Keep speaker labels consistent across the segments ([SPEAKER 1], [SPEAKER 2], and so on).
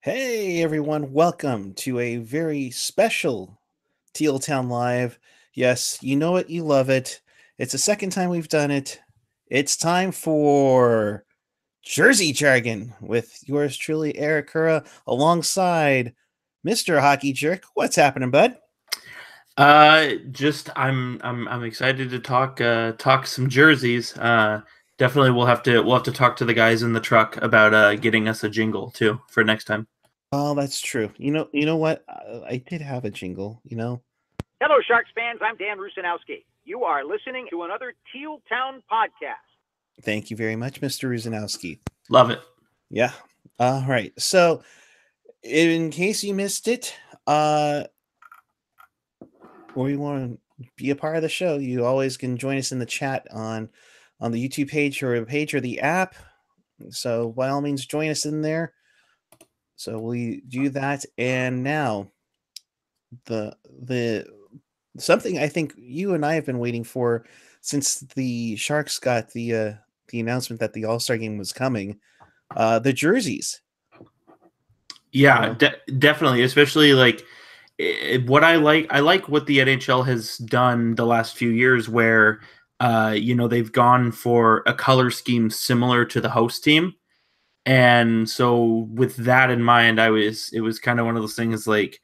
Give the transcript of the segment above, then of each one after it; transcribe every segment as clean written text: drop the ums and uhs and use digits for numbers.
[SPEAKER 1] Hey everyone, welcome to a very special Teal Town Live. Yes, you know it, you love it. It's the second time we've done it. It's time for Jersey Jargon with yours truly, Erik Kuhre, alongside Mr. Hockey Jerk. What's happening, bud?
[SPEAKER 2] Just I'm excited to talk some jerseys. Definitely we'll have to talk to the guys in the truck about getting us a jingle too for next time.
[SPEAKER 1] Oh, that's true. You know what? I did have a jingle.
[SPEAKER 3] Hello, Sharks fans. I'm Dan Rusanowski. You are listening to another Teal Town podcast.
[SPEAKER 1] Thank you very much, Mr. Ruzanowski.
[SPEAKER 2] Love it.
[SPEAKER 1] Yeah. All right. So, in case you missed it, or you want to be a part of the show, you always can join us in the chat on the YouTube page or the app. So by all means, join us in there. So we do that, and now the something I think you and I have been waiting for since the Sharks got the announcement that the All-Star game was coming. The jerseys.
[SPEAKER 2] Yeah,
[SPEAKER 1] Uh,
[SPEAKER 2] definitely. Especially like what I like what the NHL has done the last few years, where they've gone for a color scheme similar to the host team. And so with that in mind, it was kind of one of those things like,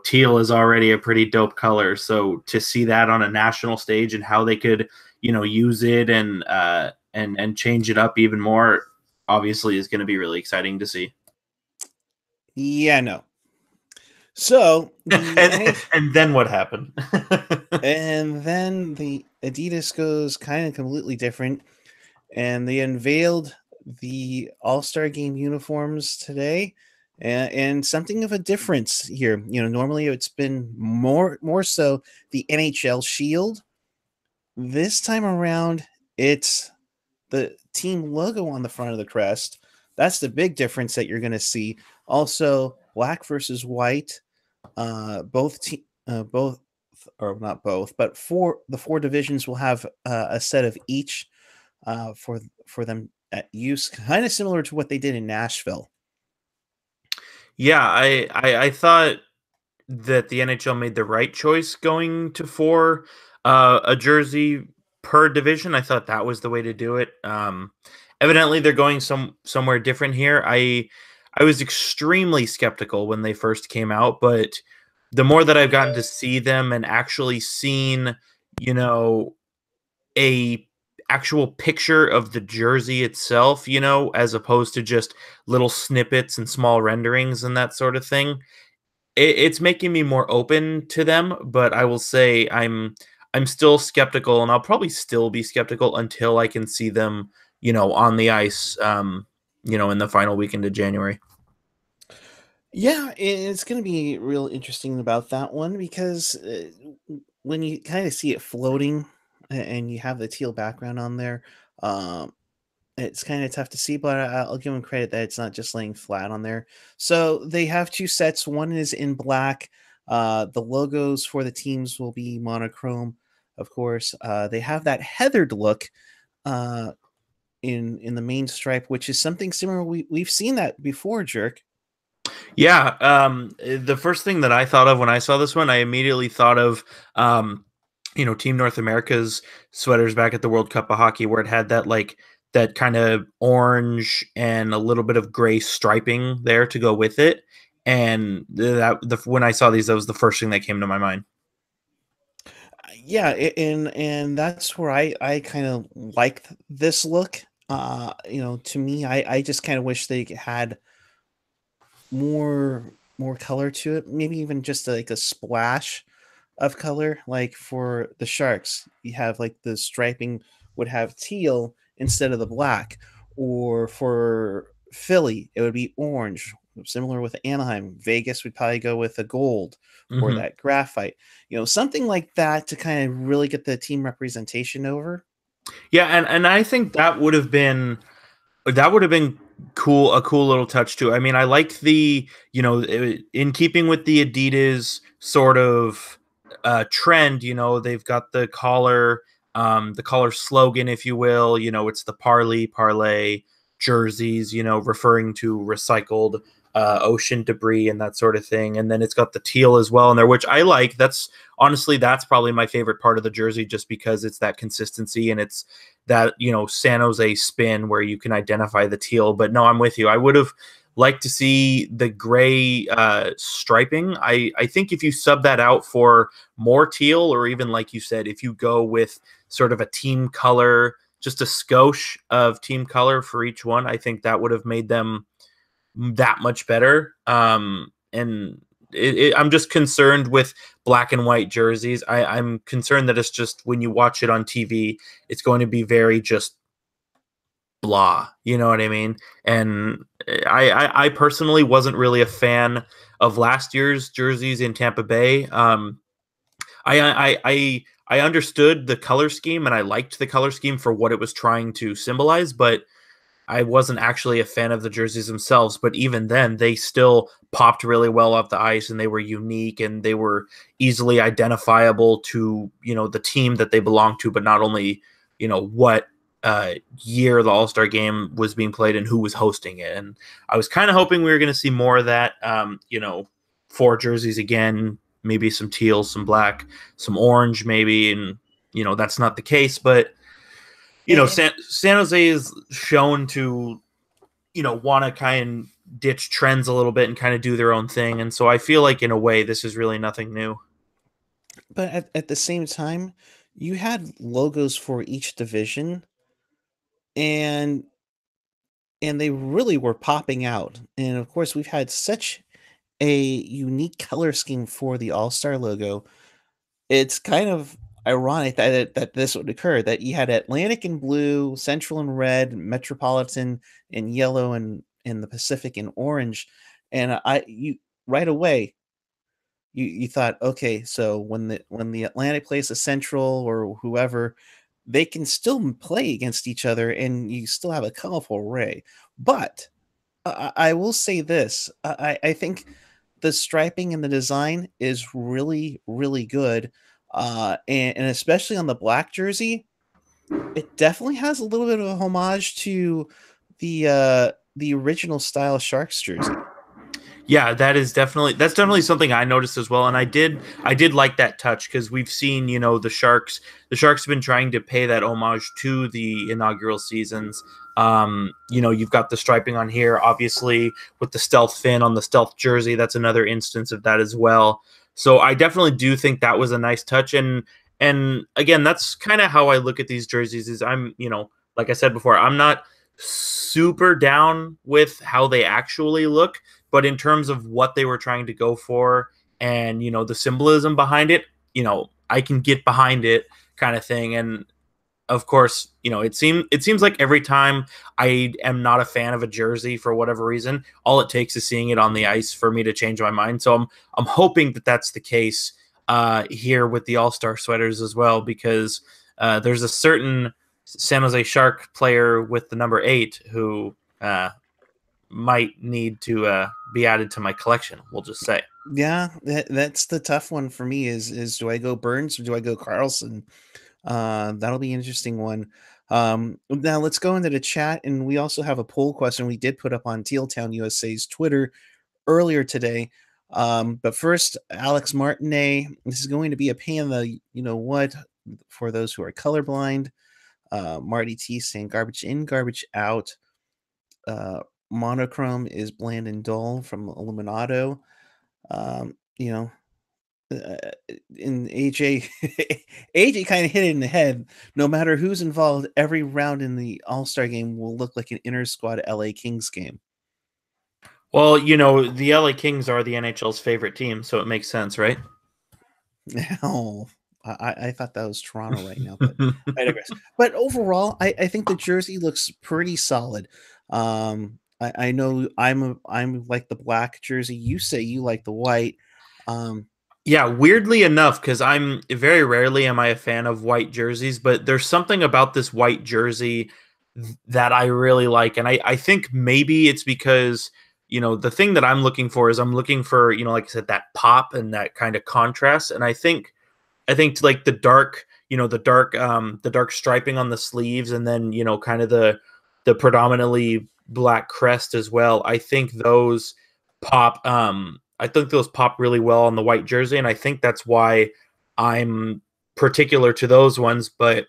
[SPEAKER 2] teal is already a pretty dope color. So to see that on a national stage and how they could, use it and change it up even more, obviously is going to be really exciting to see.
[SPEAKER 1] yeah, no. So the
[SPEAKER 2] and, and then what happened?
[SPEAKER 1] and then the Adidas goes kind of completely different, and they unveiled the All-Star Game uniforms today, and something of a difference here. Normally it's been more so the NHL Shield. This time around, it's the team logo on the front of the crest. That's the big difference that you're going to see. Also, black versus white. Both, or not both, but four divisions will have a set of each for them at use, kind of similar to what they did in Nashville.
[SPEAKER 2] Yeah, I thought that the NHL made the right choice going to four a jersey per division. I thought that was the way to do it. Evidently, they're going somewhere different here. I was extremely skeptical when they first came out, but the more that I've gotten to see them and actually seen, you know, a actual picture of the jersey itself, as opposed to just little snippets and small renderings and that sort of thing, it's making me more open to them. But I will say I'm still skeptical, and I'll probably still be skeptical until I can see them, on the ice, in the final weekend of January.
[SPEAKER 1] Yeah, it's going to be real interesting about that one because when you kind of see it floating and you have the teal background on there, um, it's kind of tough to see, but I'll give them credit that it's not just laying flat on there. So they have two sets. One is in black. The logos for the teams will be monochrome, of course. They have that heathered look uh, in the main stripe, which is something similar. We've seen that before, Jerk.
[SPEAKER 2] Yeah, the first thing that I thought of when I saw this one, I immediately thought of, Team North America's sweaters back at the World Cup of Hockey, where it had that kind of orange and a little bit of gray striping there to go with it. And when I saw these, that was the first thing that came to my mind.
[SPEAKER 1] Yeah, and that's where I kind of like this look. To me, I just kind of wish they had more color to it. Maybe even just like a splash of color. Like for the Sharks, you have like the striping would have teal instead of the black, or for Philly, it would be orange. Similar with Anaheim, Vegas would probably go with a gold or
[SPEAKER 2] Hmm.
[SPEAKER 1] that graphite. Something like that to kind of really get the team representation over.
[SPEAKER 2] Yeah, and I think that would have been cool, a cool little touch too. I mean, I like in keeping with the Adidas sort of trend, they've got the collar slogan, if you will, it's the Parley Parlay jerseys, referring to recycled ocean debris and that sort of thing. And then it's got the teal as well in there, which I like. That's honestly, that's probably my favorite part of the jersey, just because it's that consistency and it's that, San Jose spin where you can identify the teal. But no, I'm with you. I would have liked to see the gray striping. I think if you sub that out for more teal, or even like you said, if you go with sort of a team color, just a skosh of team color for each one, I think that would have made them that much better. And I'm just concerned with black and white jerseys. I'm concerned that it's just, when you watch it on TV, it's going to be very just blah. You know what I mean? And I personally wasn't really a fan of last year's jerseys in Tampa Bay. I understood the color scheme and I liked the color scheme for what it was trying to symbolize, but I wasn't actually a fan of the jerseys themselves. But even then, they still popped really well off the ice, and they were unique and they were easily identifiable to, the team that they belonged to, but not only, what year the All-Star game was being played and who was hosting it. And I was kind of hoping we were going to see more of that, 4 jerseys again, maybe some teal, some black, some orange maybe. And, that's not the case, but San Jose is shown to, want to kind of ditch trends a little bit and kind of do their own thing. And so I feel like in a way, this is really nothing new.
[SPEAKER 1] But at the same time, you had logos for each division, and they really were popping out. And of course, we've had such a unique color scheme for the All-Star logo. It's kind of ironic that this would occur, that you had Atlantic in blue, Central in red, Metropolitan in yellow, and in the Pacific in orange. And you right away, you thought, okay, so when the Atlantic plays the Central or whoever, they can still play against each other, and you still have a colorful array. But I will say this: I think the striping and the design is really, really good, and especially on the black jersey, it definitely has a little bit of a homage to the original style Sharks jersey.
[SPEAKER 2] Yeah, that's definitely something I noticed as well. And I did like that touch, because we've seen, the Sharks have been trying to pay that homage to the inaugural seasons. You've got the striping on here, obviously, with the stealth fin on the stealth jersey. That's another instance of that as well. So I definitely do think that was a nice touch. And again, that's kind of how I look at these jerseys. Is I'm, like I said before, I'm not super down with how they actually look, but in terms of what they were trying to go for, and the symbolism behind it, I can get behind it, kind of thing. And of course, it seems like every time I am not a fan of a jersey for whatever reason, all it takes is seeing it on the ice for me to change my mind. So I'm hoping that that's the case here with the All-Star sweaters as well, because there's a certain San Jose Shark player with the number 8 who might need to be added to my collection, we'll just say.
[SPEAKER 1] Yeah, that's the tough one for me. Is do I go Burns or do I go Carlson? That'll be an interesting one. Now let's go into the chat, and we also have a poll question we did put up on Teal Town USA's Twitter earlier today. But first, Alex Martinet, this is going to be a pain in the what for those who are colorblind. Marty T saying garbage in, garbage out. Monochrome is bland and dull from Illuminato. Um, you know, in AJ, AJ kind of hit it in the head. No matter who's involved, every round in the All-Star game will look like an inter squad LA Kings game.
[SPEAKER 2] Well, the LA Kings are the NHL's favorite team, so it makes sense, right?
[SPEAKER 1] Oh, I thought that was Toronto right now, but I digress. But overall, I think the jersey looks pretty solid. I know I'm like the black jersey. You say you like the white.
[SPEAKER 2] Yeah, weirdly enough, because I'm very rarely am I a fan of white jerseys, but there's something about this white jersey that I really like. And I think maybe it's because, the thing that I'm looking for is I'm looking for, like I said, that pop and that kind of contrast. And I think like the dark, the dark striping on the sleeves, and then, kind of the predominantly black crest as well. I think those pop. I think those pop really well on the white jersey, and I think that's why I'm particular to those ones. But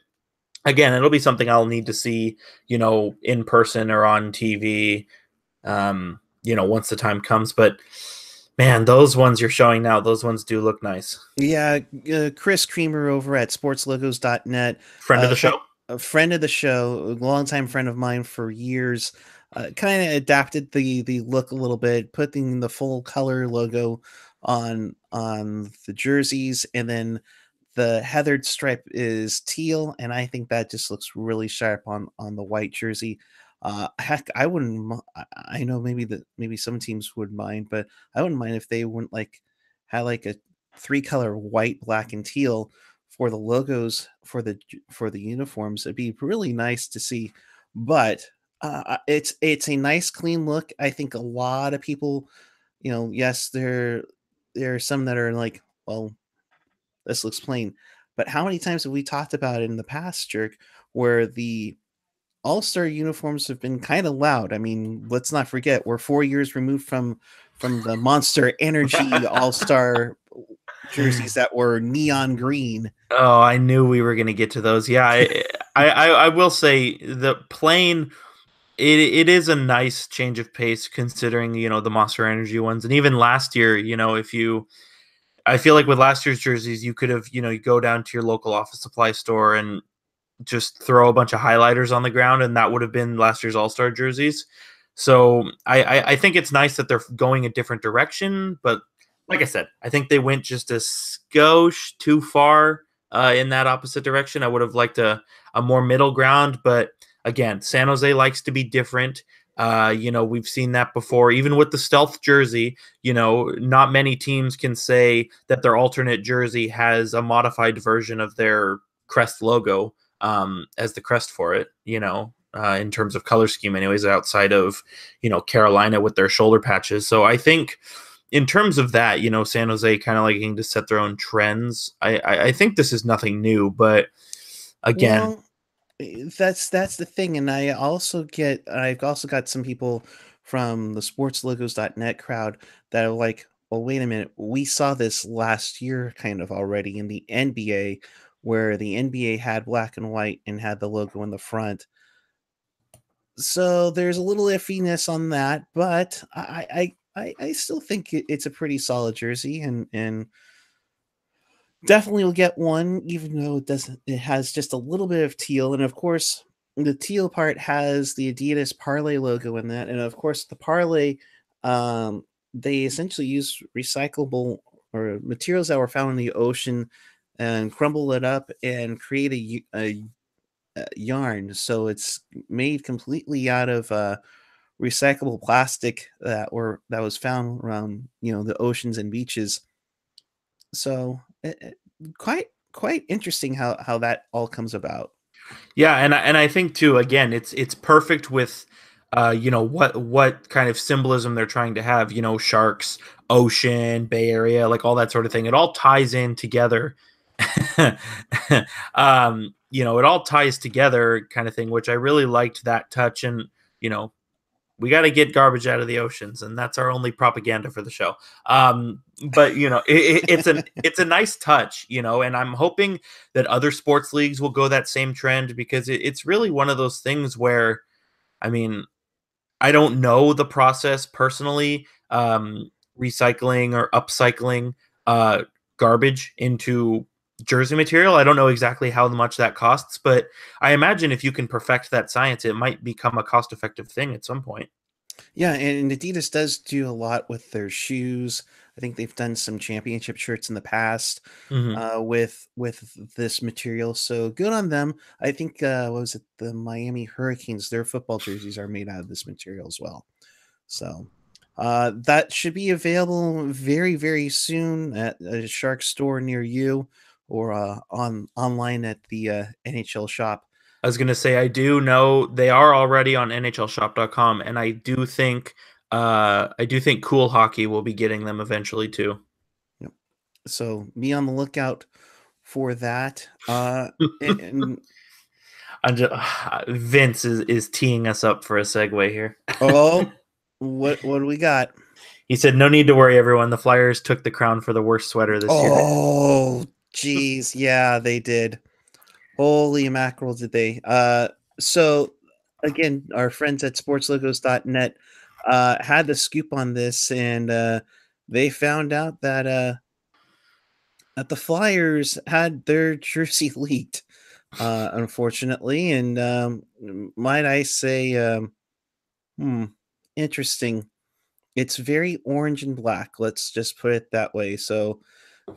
[SPEAKER 2] again, it'll be something I'll need to see, in person or on TV, once the time comes. But man, those ones you're showing now, those ones do look nice.
[SPEAKER 1] Yeah, Chris Creamer over at sportslogos.net,
[SPEAKER 2] Friend of the show.
[SPEAKER 1] a friend of the show, a longtime friend of mine for years, kind of adapted the look a little bit, putting the full color logo on the jerseys, and then the heathered stripe is teal, and I think that just looks really sharp on the white jersey. Heck, I wouldn't. I know maybe some teams would mind, but I wouldn't mind if they wouldn't like had like a three color white, black, and teal for the logos for the uniforms. It'd be really nice to see, but it's a nice clean look. I think a lot of people, yes, there are some that are like, well, this looks plain. But how many times have we talked about it in the past, Jerk, where the all-star uniforms have been kind of loud? I mean, let's not forget we're 4 years removed from the Monster Energy all-star jerseys that were neon green.
[SPEAKER 2] Oh, I knew we were going to get to those. Yeah, I will say the plain. It is a nice change of pace considering the Monster Energy ones, and even last year. I feel like with last year's jerseys, you could have you go down to your local office supply store and just throw a bunch of highlighters on the ground, and that would have been last year's All-Star jerseys. So I think it's nice that they're going a different direction, but like I said, I think they went just a skosh too far in that opposite direction. I would have liked a more middle ground, but again, San Jose likes to be different. We've seen that before, even with the stealth jersey. Not many teams can say that their alternate jersey has a modified version of their crest logo as the crest for it, in terms of color scheme, anyways, outside of, Carolina with their shoulder patches. So I think in terms of that, San Jose kind of liking to set their own trends. I think this is nothing new, but again,
[SPEAKER 1] Well, that's the thing, and I've also got some people from the sportslogos.net crowd that are like, well, wait a minute, we saw this last year kind of already in the NBA, where the NBA had black and white and had the logo in the front. So there's a little iffiness on that, but I still think it's a pretty solid jersey, and definitely will get one, even though it has just a little bit of teal. And of course, the teal part has the Adidas parlay logo in that. And of course, the parlay, they essentially use recyclable or materials that were found in the ocean and crumble it up and create a yarn. So it's made completely out of recyclable plastic that was found around the oceans and beaches. So quite interesting how that all comes about.
[SPEAKER 2] yeah, and I think too, again, it's perfect with what kind of symbolism they're trying to have, sharks, ocean, Bay Area, like all that sort of thing. It all ties in together. It all ties together kind of thing, which I really liked that touch. And you know we got to get garbage out of the oceans, and that's our only propaganda for the show. But it's a nice touch, and I'm hoping that other sports leagues will go that same trend, because it's really one of those things where, I mean, I don't know the process personally, recycling or upcycling uh, garbage into jersey material. I don't know exactly how much that costs, but I imagine if you can perfect that science, it might become a cost-effective thing at some point.
[SPEAKER 1] Yeah, and Adidas does do a lot with their shoes. I think they've done some championship shirts in the past
[SPEAKER 2] Hmm.
[SPEAKER 1] with this material. So good on them. I think what was it, the Miami Hurricanes? Their football jerseys are made out of this material as well. So that should be available very very soon at a Shark store near you, or online at the NHL shop.
[SPEAKER 2] I was gonna say I do know they are already on NHLshop.com, and I do think Cool Hockey will be getting them eventually too.
[SPEAKER 1] Yep. So be on the lookout for that. And
[SPEAKER 2] I'm just, Vince is teeing us up for a segue here.
[SPEAKER 1] oh, what do we got?
[SPEAKER 2] He said, "No need to worry, everyone. The Flyers took the crown for the worst sweater this year."
[SPEAKER 1] Oh, geez. Yeah, they did. Holy mackerel, did they. So, again, our friends at sportslogos.net had the scoop on this, and they found out that the Flyers had their jersey leaked, unfortunately. And might I say, hmm, interesting. It's very orange and black. Let's just put it that way. So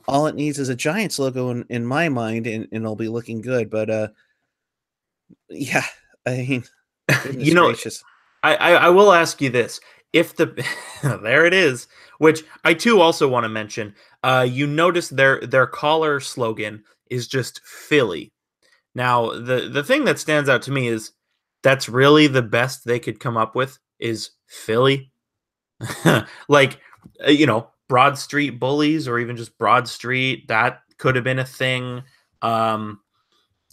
[SPEAKER 1] all it needs is a Giants logo in my mind, and it'll be looking good. But yeah, I mean,
[SPEAKER 2] You
[SPEAKER 1] goodness
[SPEAKER 2] know,
[SPEAKER 1] gracious.
[SPEAKER 2] I will ask you this: if the there it is, which I too also want to mention. You notice their collar slogan is just Philly. Now, the thing that stands out to me is that's really the best they could come up with is Philly. Like, Broad Street Bullies or even just Broad Street, that could have been a thing. Um,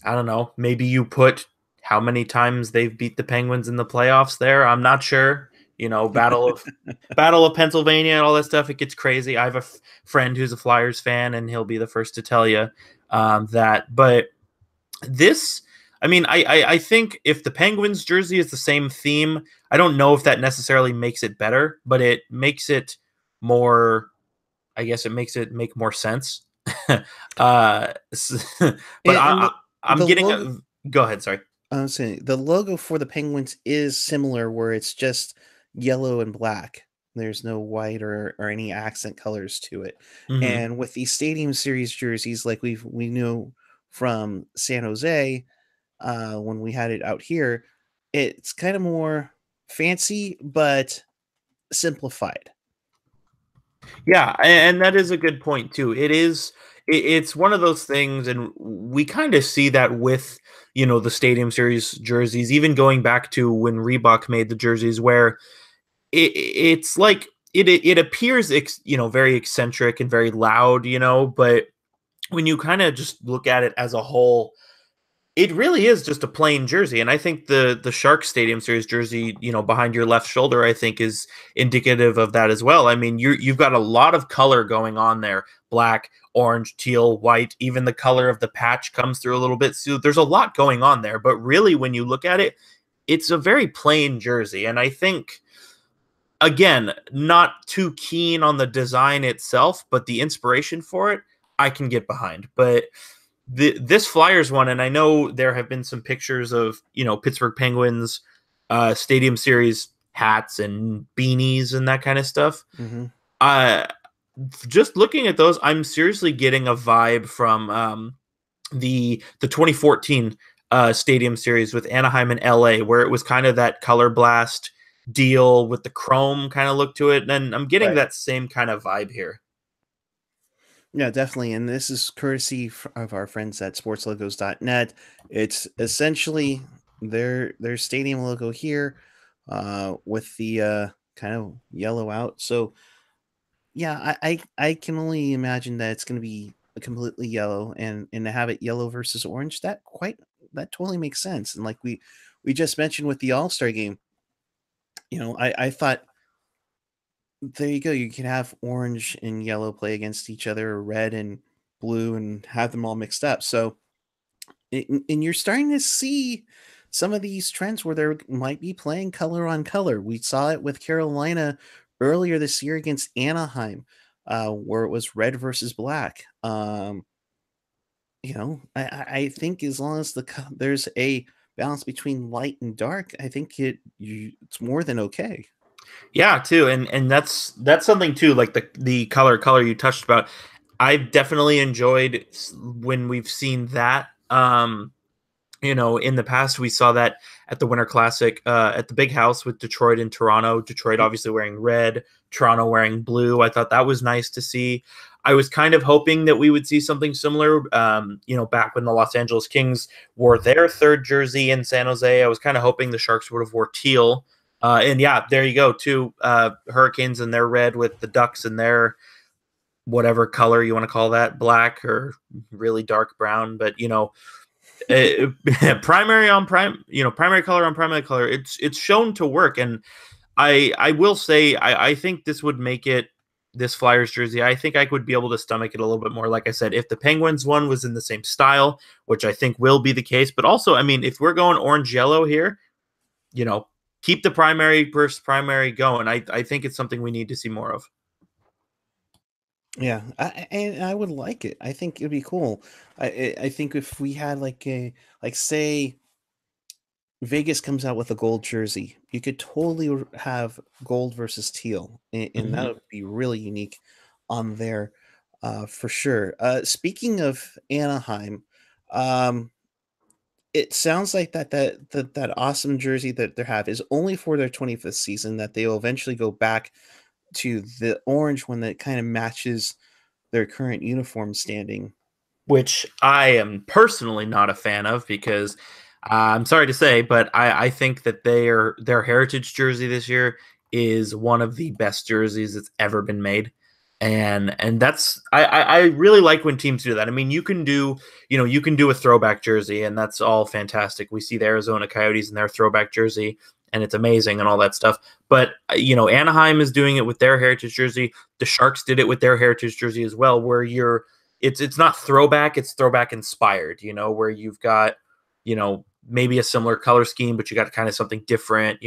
[SPEAKER 2] I don't know. Maybe you put how many times they've beat the Penguins in the playoffs there. I'm not sure. Battle of Pennsylvania and all that stuff. It gets crazy. I have a friend who's a Flyers fan, and he'll be the first to tell you that. But this, I mean, I think if the Penguins jersey is the same theme, I don't know if that necessarily makes it better, but it makes it more. I guess it makes it make more sense. But
[SPEAKER 1] And
[SPEAKER 2] I'm
[SPEAKER 1] the
[SPEAKER 2] getting
[SPEAKER 1] logo,
[SPEAKER 2] a. Go ahead. Sorry.
[SPEAKER 1] I was saying, the logo for the Penguins is similar, where it's just yellow and black. There's no white or any accent colors to it.
[SPEAKER 2] Hmm.
[SPEAKER 1] And with these Stadium Series jerseys, like we knew from San Jose, when we had it out here, it's kind of more fancy but simplified.
[SPEAKER 2] Yeah, and that is a good point too. It's one of those things, and we kind of see that with the Stadium Series jerseys, even going back to when Reebok made the jerseys, where it's like it appears very eccentric and very loud, but when you kind of just look at it as a whole, it really is just a plain jersey. And I think the Shark Stadium Series jersey, behind your left shoulder, I think is indicative of that as well. I mean, you've got a lot of color going on there: black, orange, teal, white. Even the color of the patch comes through a little bit. So there's a lot going on there. But really, when you look at it, it's a very plain jersey. And I think, again, not too keen on the design itself, but the inspiration for it, I can get behind. But this Flyers one, and I know there have been some pictures of Pittsburgh Penguins Stadium Series hats and beanies and that kind of stuff.
[SPEAKER 1] Hmm.
[SPEAKER 2] Uh, just looking at those, I'm seriously getting a vibe from the 2014 Stadium Series with Anaheim and LA, where it was kind of that color blast deal with the chrome kind of look to it, and I'm getting
[SPEAKER 1] Right.
[SPEAKER 2] that same kind of vibe here.
[SPEAKER 1] Yeah, definitely. And this is courtesy of our friends at sportslogos.net. It's essentially their stadium logo here, with the kind of yellow out. So yeah, I can only imagine that it's going to be completely yellow, and to have it yellow versus orange, that totally makes sense. And like we just mentioned with the All-Star game, I thought, there you go. You can have orange and yellow play against each other, or red and blue, and have them all mixed up. So, and you're starting to see some of these trends where there might be playing color on color. We saw it with Carolina earlier this year against Anaheim, where it was red versus black. I think as long as there's a balance between light and dark, I think it's more than okay.
[SPEAKER 2] Yeah, too, and that's something too. Like the color you touched about, I've definitely enjoyed when we've seen that. In the past, we saw that at the Winter Classic at the Big House with Detroit and Toronto. Detroit
[SPEAKER 1] Yep.
[SPEAKER 2] obviously wearing red, Toronto wearing blue. I thought that was nice to see. I was kind of hoping that we would see something similar. Back when the Los Angeles Kings wore their third jersey in San Jose, I was kind of hoping the Sharks would have wore teal. And yeah, there you go. Two Hurricanes in their red with the Ducks in their whatever color you want to call that, black or really dark brown. But primary color on primary color, it's shown to work. And I will say I think this would make it this Flyers jersey. I think I would be able to stomach it a little bit more. Like I said, if the Penguins one was in the same style, which I think will be the case, but also, I mean, if we're going orange yellow here, keep the primary versus primary going. I think it's something we need to see more of.
[SPEAKER 1] Yeah, and I would like it. I think it'd be cool. I think if we had like say Vegas comes out with a gold jersey, you could totally have gold versus teal, and that would be really unique on there, for sure. Speaking of Anaheim, um, it sounds like that awesome jersey that they have is only for their 25th season. That they will eventually go back to the orange one that kind of matches their current uniform standing.
[SPEAKER 2] Which I am personally not a fan of because I'm sorry to say, but I think that their heritage jersey this year is one of the best jerseys that's ever been made. And that's I really like when teams do that. I mean, you can do a throwback jersey, and that's all fantastic. We see the Arizona Coyotes in their throwback jersey, and it's amazing and all that stuff. But Anaheim is doing it with their heritage jersey. The Sharks did it with their heritage jersey as well, where it's not throwback, it's throwback inspired, where you've got, maybe a similar color scheme, but you got kind of something different,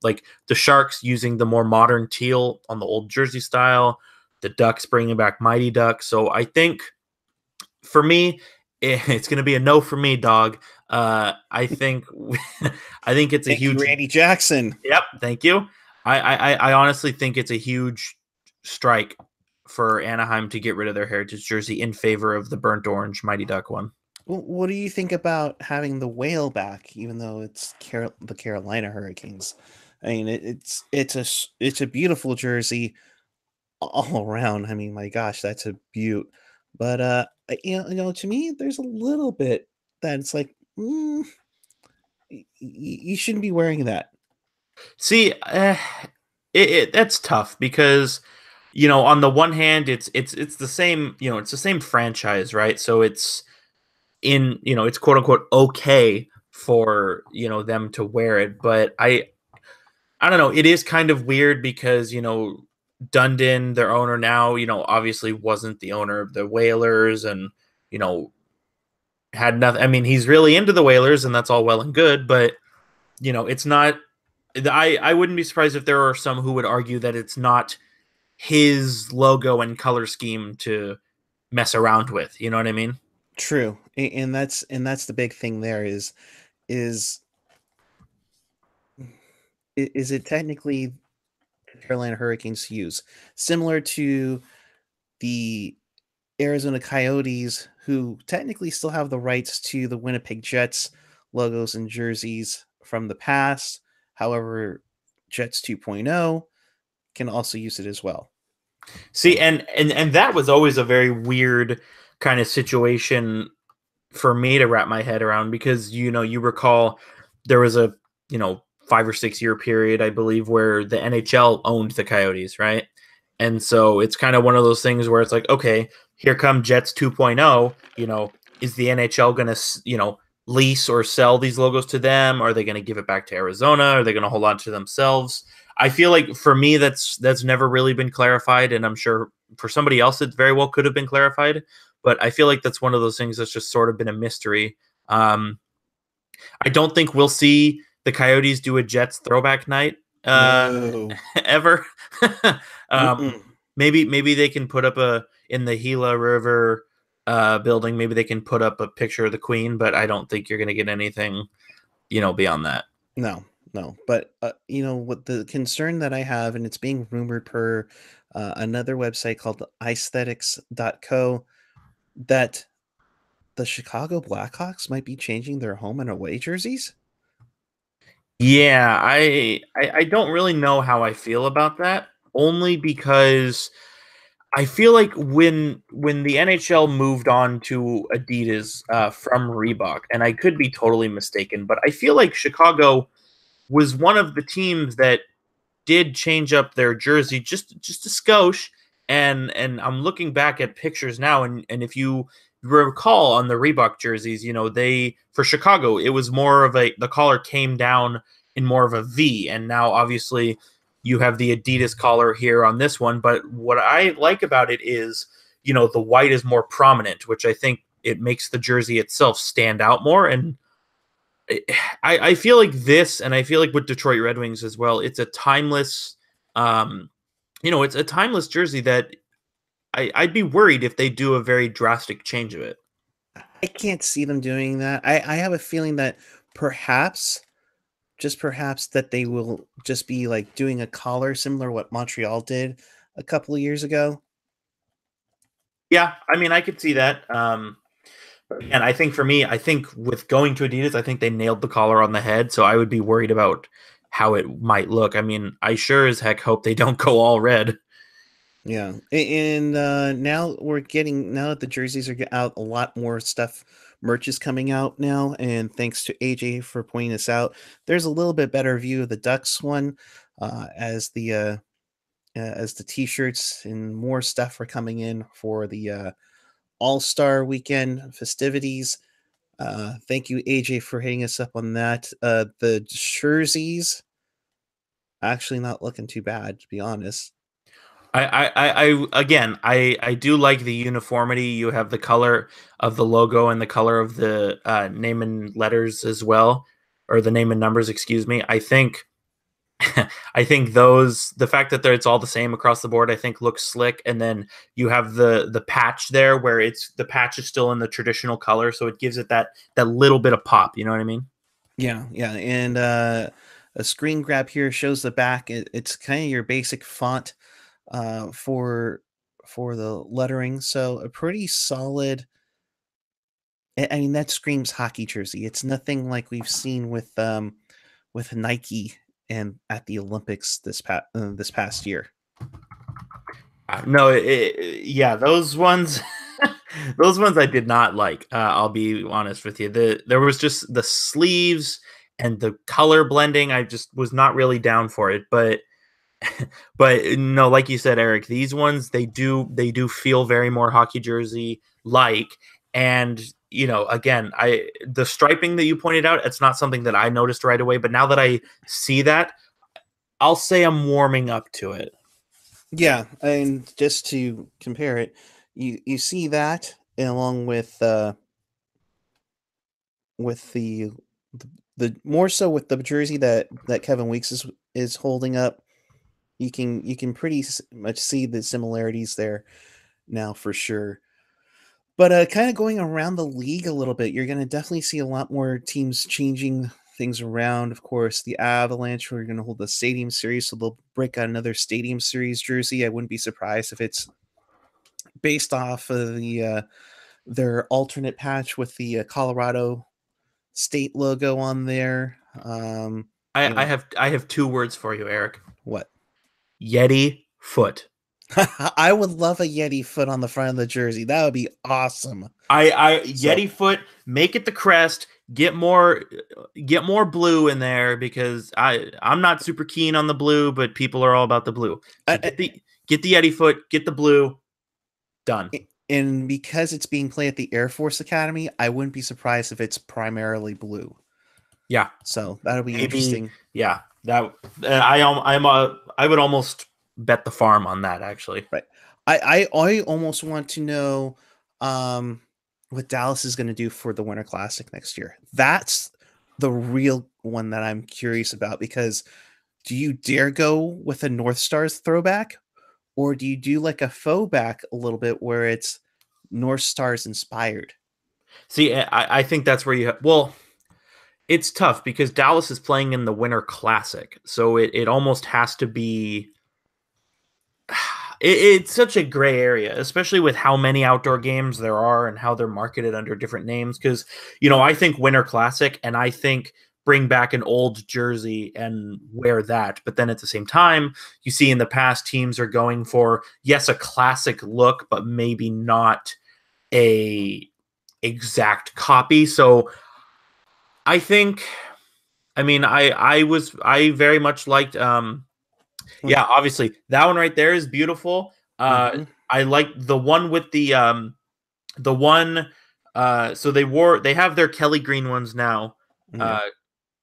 [SPEAKER 2] like the Sharks using the more modern teal on the old jersey style, the Ducks bringing back Mighty Ducks. So I think for me, it's going to be a no for me, dog. I think I think it's a
[SPEAKER 1] Thank
[SPEAKER 2] huge
[SPEAKER 1] you, Randy Jackson.
[SPEAKER 2] Yep, thank you. I honestly think it's a huge strike for Anaheim to get rid of their heritage jersey in favor of the burnt orange Mighty Duck one.
[SPEAKER 1] What do you think about having the whale back, even though it's the Carolina Hurricanes? I mean, it's a beautiful jersey all around. I mean, my gosh, that's a beaut. But to me, there's a little bit that it's like, you shouldn't be wearing that.
[SPEAKER 2] See, that's tough because on the one hand, it's the same, it's the same franchise, right? So it's it's quote unquote okay for them to wear it, but I don't know. It is kind of weird because Dundon, their owner now, obviously wasn't the owner of the Whalers, and had nothing. I mean, he's really into the Whalers, and that's all well and good, but it's not. I wouldn't be surprised if there are some who would argue that it's not his logo and color scheme to mess around with. You know what I mean?
[SPEAKER 1] True, and that's the big thing. There is it technically Carolina Hurricanes use, similar to the Arizona Coyotes, who technically still have the rights to the Winnipeg Jets logos and jerseys from the past. However, Jets 2.0 can also use it as well.
[SPEAKER 2] See, and that was always a very weird kind of situation for me to wrap my head around because you recall there was a 5 or 6 year period, I believe, where the NHL owned the Coyotes, right? And so it's kind of one of those things where it's like, okay, here come Jets 2.0, is the NHL going to lease or sell these logos to them? Are they going to give it back to Arizona? Are they going to hold on to themselves? I feel like for me that's never really been clarified, and I'm sure for somebody else it very well could have been clarified, but I feel like that's one of those things that's just sort of been a mystery. I don't think we'll see the Coyotes do a Jets throwback night
[SPEAKER 1] No.
[SPEAKER 2] ever. Maybe they can put up in the Gila River building, maybe they can put up a picture of the Queen, but I don't think you're going to get anything beyond that.
[SPEAKER 1] No. But what the concern that I have, and it's being rumored per another website called aesthetics.co, that the Chicago Blackhawks might be changing their home and away jerseys.
[SPEAKER 2] Yeah, I don't really know how I feel about that, only because I feel like when the NHL moved on to Adidas from Reebok, and I could be totally mistaken, but I feel like Chicago was one of the teams that did change up their jersey just a skosh. And I'm looking back at pictures now, and if you recall on the Reebok jerseys, they for Chicago it was more of the collar came down in more of a V, and now obviously you have the Adidas collar here on this one. But what I like about it is, the white is more prominent, which I think it makes the jersey itself stand out more. And I feel like this, and I feel like with Detroit Red Wings as well, it's a timeless, it's a timeless jersey that I'd be worried if they do a very drastic change of it.
[SPEAKER 1] I can't see them doing that. I have a feeling that perhaps, just perhaps, that they will just be like doing a collar similar to what Montreal did a couple of years ago.
[SPEAKER 2] Yeah, I mean, I could see that. And I think for me, I think with going to Adidas, I think they nailed the collar on the head. So I would be worried about how it might look. I mean, I sure as heck hope they don't go all red.
[SPEAKER 1] Yeah, and now now that the jerseys are out, a lot more stuff, merch is coming out now, and thanks to AJ for pointing this out, there's a little bit better view of the Ducks one, as the T-shirts and more stuff are coming in for the All-Star Weekend festivities. Thank you, AJ, for hitting us up on that. The jerseys actually not looking too bad, to be honest.
[SPEAKER 2] Again, I do like the uniformity. You have the color of the logo and the color of the name and letters as well, or the name and numbers, excuse me. I think, I think the fact that it's all the same across the board, I think looks slick. And then you have the patch there, where the patch is still in the traditional color, so it gives it that little bit of pop. You know what I mean?
[SPEAKER 1] Yeah, and a screen grab here shows the back. It's kind of your basic font for the lettering, so a pretty solid. I mean, that screams hockey jersey. It's nothing like we've seen with Nike and at the Olympics this past year.
[SPEAKER 2] No, yeah, those ones, those ones I did not like. I'll be honest with you. There was just the sleeves and the color blending. I just was not really down for it. But but no, like you said, Eric, these ones they do feel very more hockey jersey like. And again, the striping that you pointed out, it's not something that I noticed right away. But now that I see that, I'll say I'm warming up to it.
[SPEAKER 1] Yeah, and just to compare it, you see that along with the more so with the jersey that Kevin Weeks is holding up. You can pretty much see the similarities there now for sure. But kind of going around the league a little bit, you're going to definitely see a lot more teams changing things around. Of course, the Avalanche are going to hold the Stadium Series, so they'll break out another Stadium Series jersey. I wouldn't be surprised if it's based off of their alternate patch with the Colorado State logo on there.
[SPEAKER 2] I have two words for you, Eric.
[SPEAKER 1] What?
[SPEAKER 2] Yeti foot.
[SPEAKER 1] I would love a Yeti foot on the front of the jersey. That would be awesome.
[SPEAKER 2] Yeti foot, make it the crest, get more blue in there, because I'm not super keen on the blue, but people are all about the blue. So get the Yeti foot, get the blue, done.
[SPEAKER 1] And because it's being played at the Air Force Academy, I wouldn't be surprised if it's primarily blue.
[SPEAKER 2] Yeah.
[SPEAKER 1] So that'll be interesting.
[SPEAKER 2] Yeah. That I would almost bet the farm on that, actually.
[SPEAKER 1] Right. I almost want to know what Dallas is going to do for the Winter Classic next year. That's the real one that I'm curious about, because do you dare go with a North Stars throwback, or do you do like a faux back a little bit where it's North Stars inspired?
[SPEAKER 2] See, I think that's where it's tough because Dallas is playing in the Winter Classic, so it almost has to be. It's such a gray area, especially with how many outdoor games there are and how they're marketed under different names. Because I think Winter Classic, and I think bring back an old jersey and wear that. But then at the same time, you see in the past teams are going for, yes, a classic look, but maybe not a exact copy. So I think, I mean, I very much liked, yeah, obviously that one right there is beautiful. I like the one with the one, so they have their Kelly green ones now,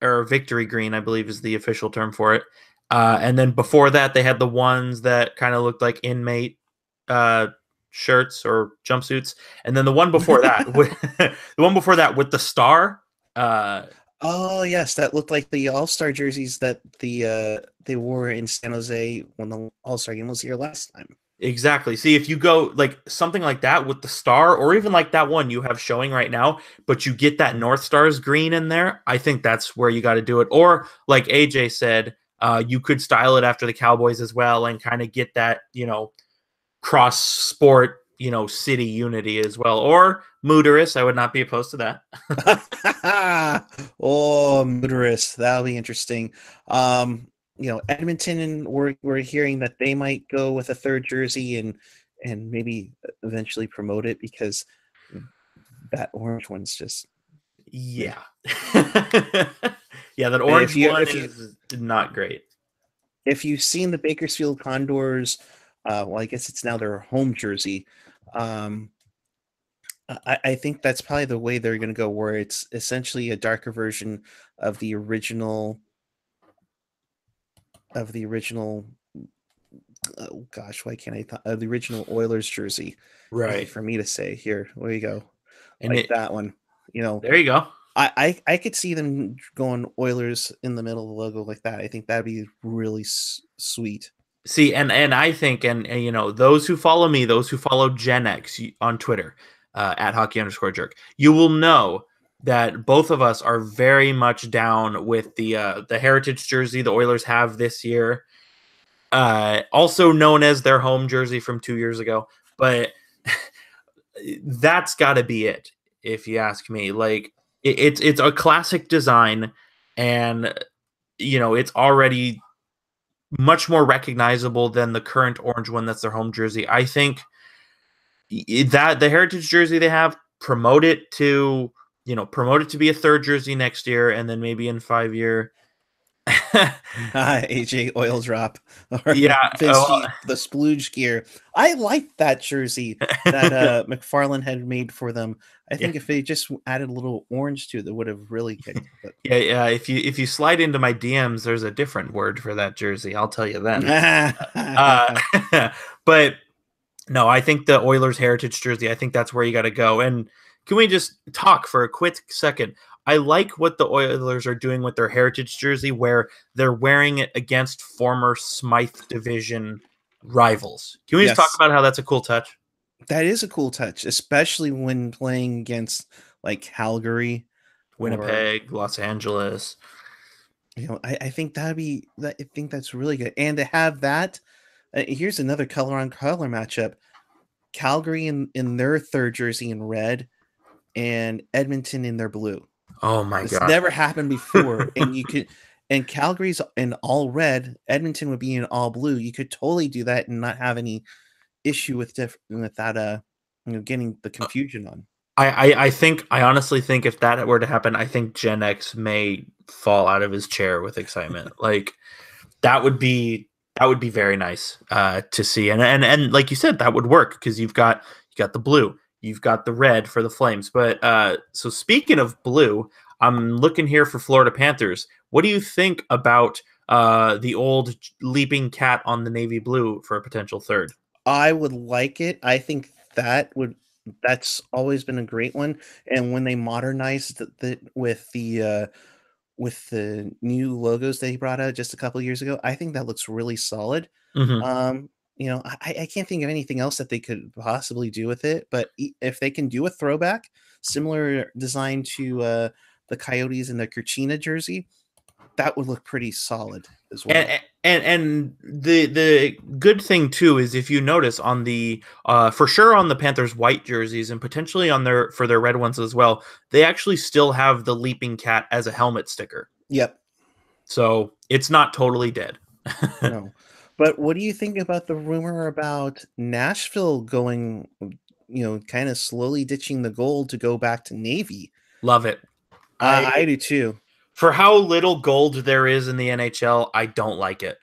[SPEAKER 2] or victory green, I believe is the official term for it. And then before that, they had the ones that kind of looked like inmate uh, shirts or jumpsuits. And then the one before that, the one before that with the star.
[SPEAKER 1] Oh yes, that looked like the All-Star jerseys that they wore in San Jose when the All-Star game was here last time.
[SPEAKER 2] Exactly. See, if you go like something like that with the star, or even like that one you have showing right now, but you get that North Stars green in there, I think that's where you got to do it. Or like AJ said, you could style it after the Cowboys as well and kind of get that, cross sport, city unity as well. Or Mooterus, I would not be opposed to that.
[SPEAKER 1] Oh, Mooterus, that'll be interesting. Edmonton, and we're hearing that they might go with a third jersey and maybe eventually promote it because that orange one's just
[SPEAKER 2] yeah. Yeah, that
[SPEAKER 1] And
[SPEAKER 2] orange one is not great.
[SPEAKER 1] If you've seen the Bakersfield Condors, well, I guess it's now their home jersey. I think that's probably the way they're going to go, where it's essentially a darker version of the original. Oh gosh, why can't I? The original Oilers jersey,
[SPEAKER 2] Right?
[SPEAKER 1] For me to say here, where you go,
[SPEAKER 2] And
[SPEAKER 1] that one.
[SPEAKER 2] There you go.
[SPEAKER 1] I could see them going Oilers in the middle of the logo like that. I think that'd be really sweet.
[SPEAKER 2] See, and I think, and those who follow me, those who follow Gen X on Twitter, at hockey_jerk, you will know that both of us are very much down with the heritage jersey the Oilers have this year, also known as their home jersey from 2 years ago. But that's got to be it, if you ask me. Like it's a classic design, and it's already much more recognizable than the current orange one that's their home jersey. I think that the heritage jersey they have, promote it to be a third jersey next year, and then maybe in 5 year
[SPEAKER 1] AJ oil drop, or
[SPEAKER 2] yeah,
[SPEAKER 1] the splooge gear. I like that jersey that McFarlane had made for them. I think if they just added a little orange to it, that would have really kicked. But
[SPEAKER 2] yeah. If you slide into my DMs, there's a different word for that jersey. I'll tell you then. But no, I think the Oilers heritage jersey, I think that's where you got to go. And can we just talk for a quick second? I like what the Oilers are doing with their heritage jersey, where they're wearing it against former Smythe Division rivals. Can we just talk about how that's a cool touch?
[SPEAKER 1] That is a cool touch, especially when playing against like Calgary,
[SPEAKER 2] Winnipeg, Los Angeles.
[SPEAKER 1] I think I think that's really good. And to have that, here's another color on color matchup: Calgary in their third jersey in red, and Edmonton in their blue.
[SPEAKER 2] Oh my god!
[SPEAKER 1] It's never happened before, and Calgary's in all red, Edmonton would be in all blue. You could totally do that and not have any issue with that. Getting the confusion on.
[SPEAKER 2] I honestly think if that were to happen, I think Gen X may fall out of his chair with excitement. Like that would be very nice to see, and like you said, that would work because you got the blue. You've got the red for the Flames. But so speaking of blue, I'm looking here for Florida Panthers. What do you think about the old leaping cat on the navy blue for a potential third?
[SPEAKER 1] I would like it. I think that's always been a great one. And when they modernized with the new logos that he brought out just a couple years ago, I think that looks really solid.
[SPEAKER 2] Mm-hmm.
[SPEAKER 1] I can't think of anything else that they could possibly do with it, but if they can do a throwback, similar design to the Coyotes and the Kurchina jersey, that would look pretty solid as well.
[SPEAKER 2] And the good thing too is if you notice on the for sure on the Panthers white jerseys and potentially on their red ones as well, they actually still have the leaping cat as a helmet sticker.
[SPEAKER 1] Yep.
[SPEAKER 2] So it's not totally dead.
[SPEAKER 1] No. But what do you think about the rumor about Nashville going, kind of slowly ditching the gold to go back to navy?
[SPEAKER 2] Love it.
[SPEAKER 1] I do too.
[SPEAKER 2] For how little gold there is in the NHL, I don't like it.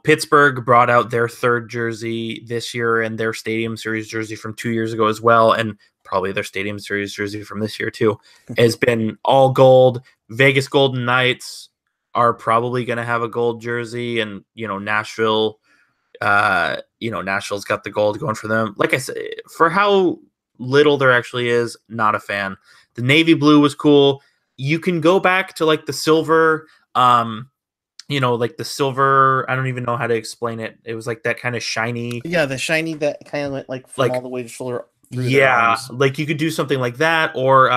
[SPEAKER 2] Pittsburgh brought out their third jersey this year and their Stadium Series jersey from 2 years ago as well, and probably their Stadium Series jersey from this year too, has been all gold. Vegas Golden Knights, are probably going to have a gold jersey, and Nashville, Nashville's got the gold going for them. Like I said, for how little there actually is, not a fan. The navy blue was cool. You can go back to like the silver, like the silver. I don't even know how to explain it. It was like that kind of shiny.
[SPEAKER 1] Yeah, the shiny that kind of went like from all
[SPEAKER 2] Like,
[SPEAKER 1] the way to shoulder through their
[SPEAKER 2] yeah,
[SPEAKER 1] arms.
[SPEAKER 2] like you could do something like that, or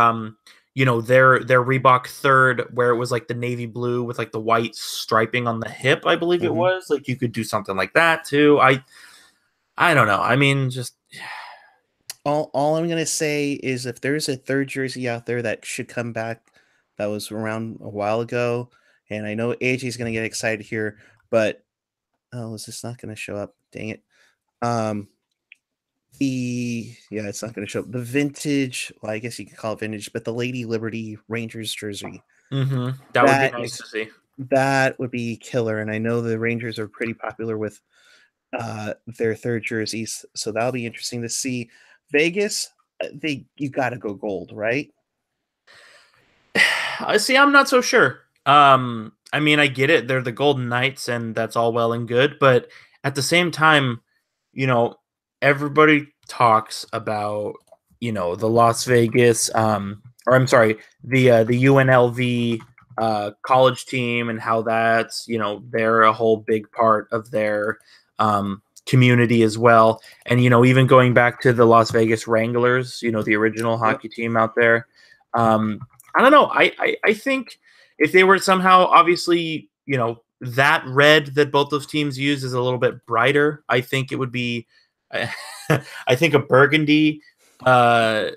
[SPEAKER 2] their Reebok third, where it was like the navy blue with like the white striping on the hip, I believe it was. Like you could do something like that too. I don't know. I mean, just
[SPEAKER 1] All I'm gonna say is if there's a third jersey out there that should come back, that was around a while ago, and I know AJ's gonna get excited here, but oh, is this not gonna show up? Dang it. Um, it's not gonna show up. The vintage, well, I guess you could call it vintage, but the Lady Liberty Rangers jersey.
[SPEAKER 2] that would be
[SPEAKER 1] That
[SPEAKER 2] nice
[SPEAKER 1] is
[SPEAKER 2] to see.
[SPEAKER 1] that would be killer, and I know the Rangers are pretty popular with their third jerseys, so that'll be interesting to see. Vegas, you got to go gold, right?
[SPEAKER 2] I see. I'm not so sure. I mean, I get it. They're the Golden Knights, and that's all well and good. But at the same time, everybody talks about the Las Vegas, or I'm sorry, the UNLV college team, and how that's they're a whole big part of their community as well. And even going back to the Las Vegas Wranglers, the original hockey team out there. I don't know. I think if they were somehow, obviously, that red that both those teams use is a little bit brighter. I think it would be, I think a burgundy, color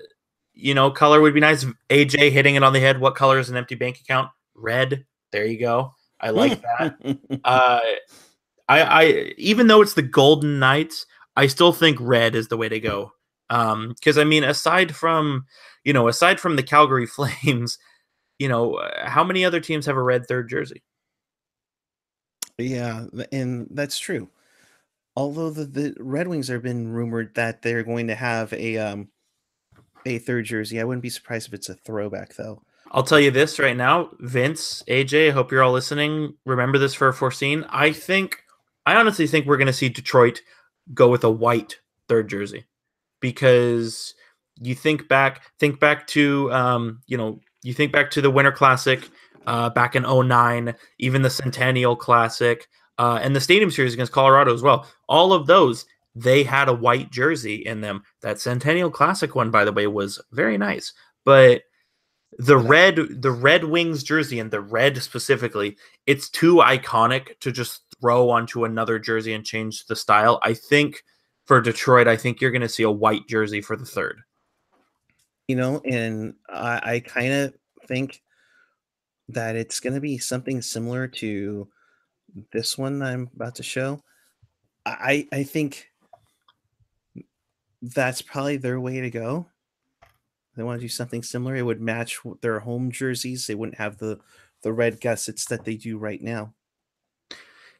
[SPEAKER 2] would be nice. AJ hitting it on the head. What color is an empty bank account? Red. There you go. I like that. I even though it's the Golden Knights, I still think red is the way to go. Because I mean, aside from the Calgary Flames, how many other teams have a red third jersey?
[SPEAKER 1] Yeah, and that's true. Although the Red Wings have been rumored that they're going to have a third jersey. I wouldn't be surprised if it's a throwback, though.
[SPEAKER 2] I'll tell you this right now, Vince, AJ, I hope you're all listening. Remember this for a foreseen. I honestly think we're going to see Detroit go with a white third jersey, because you think back to you think back to the Winter Classic back in 09, even the Centennial Classic, and the Stadium Series against Colorado as well. All of those, they had a white jersey in them. That Centennial Classic one, by the way, was very nice. But the Red Wings jersey, and the red specifically, it's too iconic to just throw onto another jersey and change the style. I think for Detroit, I think you're going to see a white jersey for the third.
[SPEAKER 1] And I kind of think that it's going to be something similar to this one I'm about to show. I think that's probably their way to go. They want to do something similar. It would match their home jerseys. They wouldn't have the red gussets that they do right now.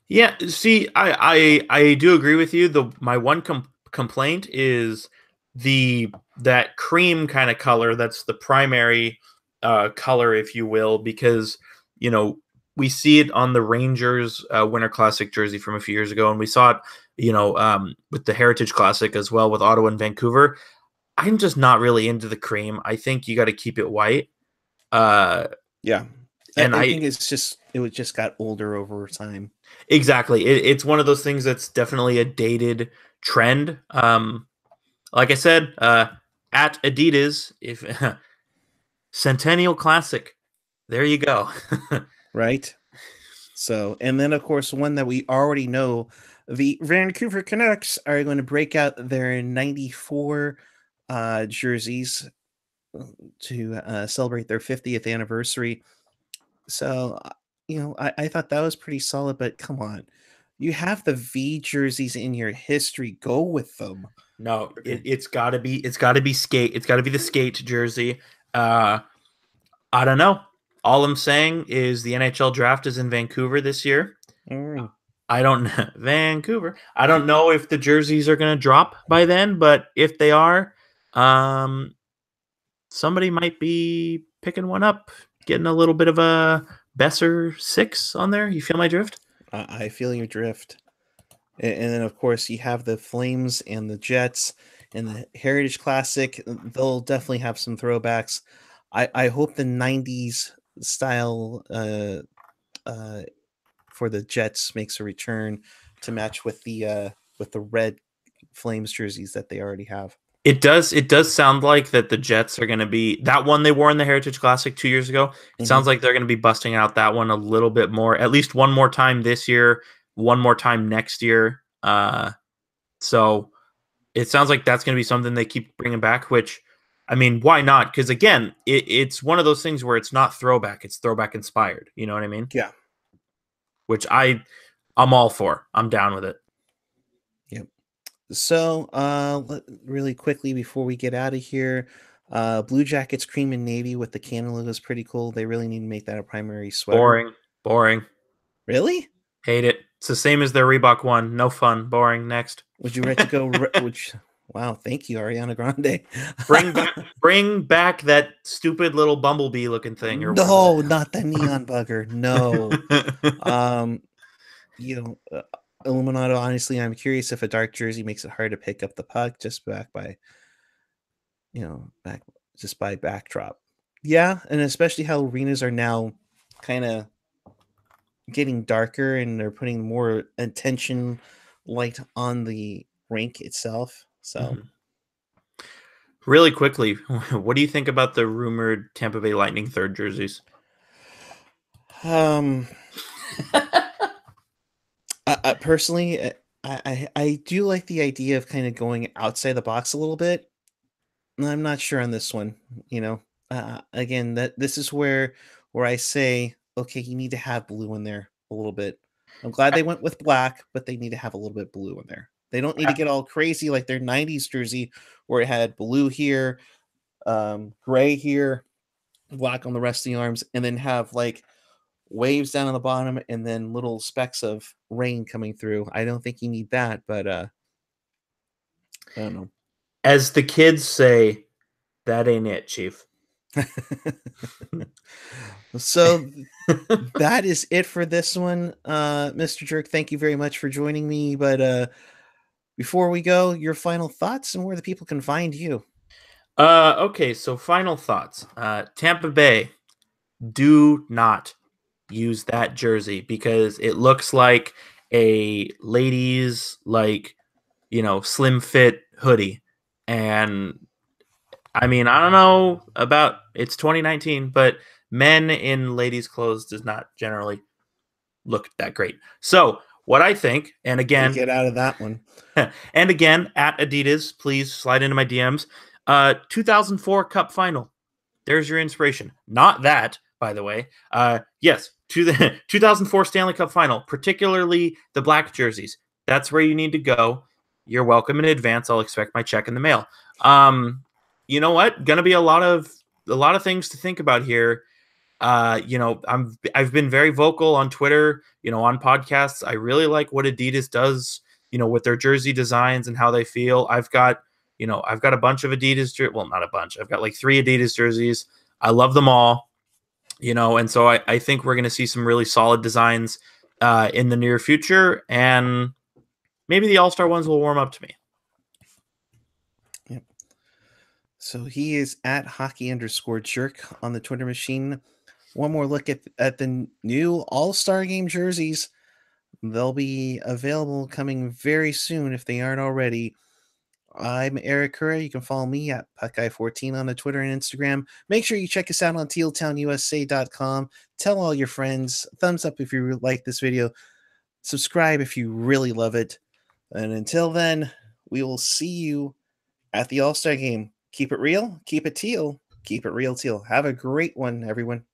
[SPEAKER 2] Yeah, see, I do agree with you. My one complaint is that cream kind of color. That's the primary color, if you will, because we see it on the Rangers Winter Classic jersey from a few years ago, and we saw it with the Heritage Classic as well with Ottawa and Vancouver. I'm just not really into the cream. I think you got to keep it white.
[SPEAKER 1] Yeah,
[SPEAKER 2] and
[SPEAKER 1] I think it just got older over time.
[SPEAKER 2] Exactly. It's one of those things that's definitely a dated trend. Like I said, at Adidas, if Centennial Classic, there you go.
[SPEAKER 1] Right. So, and then of course, one that we already know, the Vancouver Canucks are going to break out their 94 jerseys to celebrate their 50th anniversary. So, I thought that was pretty solid, but come on. You have the V jerseys in your history. Go with them.
[SPEAKER 2] No, it's gotta be skate. It's gotta be the skate jersey. I don't know. All I'm saying is the NHL draft is in Vancouver this year. I don't know. Vancouver. I don't know if the jerseys are gonna drop by then, but if they are, somebody might be picking one up, getting a little bit of a Besser 6 on there. You feel my drift?
[SPEAKER 1] I feel your drift. And then, of course, you have the Flames and the Jets and the Heritage Classic. They'll definitely have some throwbacks. I hope the 90s style for the Jets makes a return to match with the red Flames jerseys that they already have.
[SPEAKER 2] It does sound like that the Jets are going to be that one they wore in the Heritage Classic 2 years ago. It sounds like they're going to be busting out that one a little bit more, at least one more time this year, one more time next year. So it sounds like that's going to be something they keep bringing back, which, I mean, why not? Because again, it's one of those things where it's not throwback, it's throwback inspired. You know what I mean?
[SPEAKER 1] Yeah.
[SPEAKER 2] Which I'm all for. I'm down with it.
[SPEAKER 1] Yep. So, really quickly before we get out of here, Blue Jackets cream and navy with the Canon logo is pretty cool. They really need to make that a primary sweater.
[SPEAKER 2] Boring.
[SPEAKER 1] Really?
[SPEAKER 2] Hate it. It's the same as their Reebok one. No fun. Boring. Next.
[SPEAKER 1] Would you rather go? Wow, thank you, Ariana Grande.
[SPEAKER 2] bring back that stupid little bumblebee looking thing. Or
[SPEAKER 1] no, not the neon bugger. No. Illuminato. Honestly, I'm curious if a dark jersey makes it hard to pick up the puck just by backdrop. Yeah, and especially how arenas are now kind of getting darker and they're putting more attention light on the rink itself. So,
[SPEAKER 2] really quickly, what do you think about the rumored Tampa Bay Lightning third jerseys?
[SPEAKER 1] Personally, I do like the idea of kind of going outside the box a little bit. I'm not sure on this one. Again, this is where I say, okay, you need to have blue in there a little bit. I'm glad they went with black, but they need to have a little bit blue in there. They don't need to get all crazy like their 90s jersey where it had blue here, gray here, black on the rest of the arms, and then have like waves down on the bottom and then little specks of rain coming through. I don't think you need that, but I don't know.
[SPEAKER 2] As the kids say, that ain't it, Chief.
[SPEAKER 1] So that is it for this one. Mr. Jerk, thank you very much for joining me. But before we go, your final thoughts and where the people can find you.
[SPEAKER 2] Okay, so final thoughts. Tampa Bay, do not use that jersey because it looks like a ladies slim fit hoodie. And I mean, I don't know about it's 2019, but men in ladies' clothes does not generally look that great. So what I think, and again,
[SPEAKER 1] get out of that one.
[SPEAKER 2] And again, at Adidas, please slide into my DMs. 2004 Cup Final. There's your inspiration. Not that, by the way. Yes, to the 2004 Stanley Cup Final, particularly the black jerseys. That's where you need to go. You're welcome in advance. I'll expect my check in the mail. You know what? Gonna be a lot of things to think about here. I've been very vocal on Twitter, on podcasts. I really like what Adidas does, with their jersey designs and how they feel. I've got a bunch of Adidas, well, not a bunch. I've got like 3 Adidas jerseys. I love them all, and so I think we're going to see some really solid designs in the near future, and maybe the All-Star ones will warm up to me.
[SPEAKER 1] Yep. So he is at hockey_jerk on the Twitter machine. One more look at the new All-Star Game jerseys. They'll be available coming very soon if they aren't already. I'm Erik Kuhre. You can follow me at PuckGuy14 on the Twitter and Instagram. Make sure you check us out on tealtownusa.com. Tell all your friends. Thumbs up if you like this video. Subscribe if you really love it. And until then, we will see you at the All-Star Game. Keep it real. Keep it teal. Keep it real, teal. Have a great one, everyone.